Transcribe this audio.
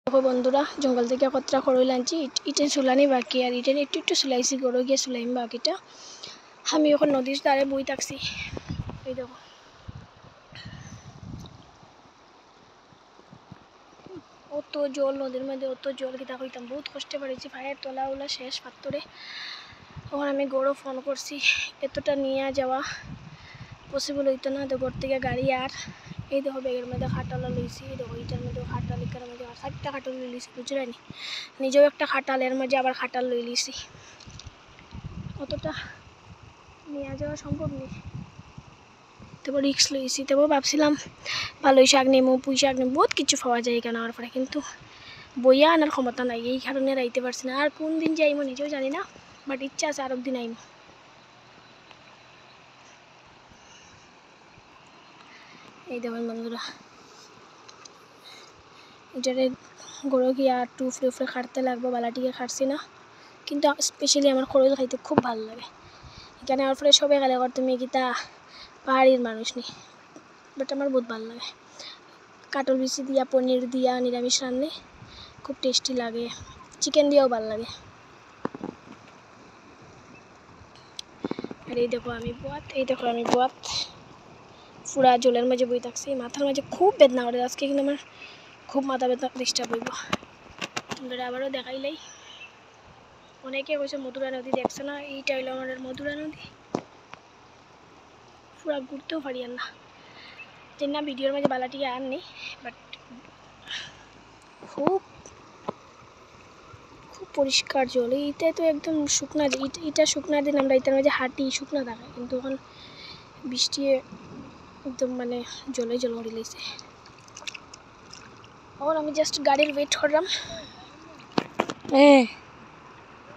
দেখো বন্ধুরা, জঙ্গল থেকে কতটা খড়ই আনছি। ইটেন সুলানি বাকি, আর ইটেন একটু একটু সুলাইছি, গড়ো গিয়ে সুলাইম বাকিটা। আমি এখন নদীর ধারে বই থাকছি। এই দেখো অত জল নদীর মধ্যে, অত জল কিতা কইতাম, বহুত কষ্টে পাড়েছি। পায়ের তলা উলা শেষ পাত্তরে। তখন আমি গড়ো ফোন করছি, এতটা নিয়ে যাওয়া পসিবল হইতো না। তো ঘর থেকে গাড়ি আর এই দেখো ব্যাগের মধ্যে খাটালা লইছি। এই দেখো ইটার মধ্যে খাটাল, ইকার মধ্যে 7টা খাটাল লই লিছি, বুঝলেনি? নিজেও একটা খাটাল, এর মধ্যে আবার খাটাল লই লিছি। অতটা নিয়ে যাওয়া সম্ভব নেই, তারপর রিক্স লইছি। তারপর ভাবছিলাম পালই শাক নেমু, পুঁই শাক নেমু, বহুত কিছু পাওয়া যায় এখানে আমার পরে, কিন্তু বইয়া আনার ক্ষমতা নাই, এই কারণে রাইতে পারছি না। আর কোন দিন যাইমো নিজেও জানি না, বাট ইচ্ছা আছে আর একদিন আইমো। এই দেখুন বন্ধুরা, এটারে গড়ো গিয়া একটু উফরে উফরে খাটতে লাগবো। বালাটিকে খাটছি না, কিন্তু স্পেশালি আমার খরল খাইতে খুব ভালো লাগে। এখানে আমার পরে সবাই গেলে কর তুমি গীতা পাহাড়ির মানুষ নি, বাট আমার বহুত ভালো লাগে। কাটল বিচি দিয়া, পনির দিয়া নিরামিষ রান্নে খুব টেস্টি লাগে, চিকেন দিয়েও ভালো লাগে। আর এই দেখো আমি বোয়াত, এই দেখো আমি বোয়াত পুরা জলের মাঝে বই থাকছি। মাথার মাঝে খুব বেদনা করে আজকে, কিন্তু আমার খুব মাথা বেদনা ডিস্টার্ব হইব। তোমরা আবারও দেখাইলাই। অনেকে কইছে মধুরা নদী দেখছো না, এইটা হইলো আমাদের মধুরা নদী। পুরা ঘুরতেও পারি না, যে না ভিডিওর মাঝে বালাটিকে আর নেই, বাট খুব খুব পরিষ্কার জল। এইটা তো একদম শুকনা, এটা শুকনা দিন আমরা এটার মাঝে হাঁটি, শুকনা থাকে, কিন্তু এখন বৃষ্টি একদম মানে জলে জল ভরে লেগেছে। এখন আমি জাস্ট গাড়ির ওয়েট করলাম।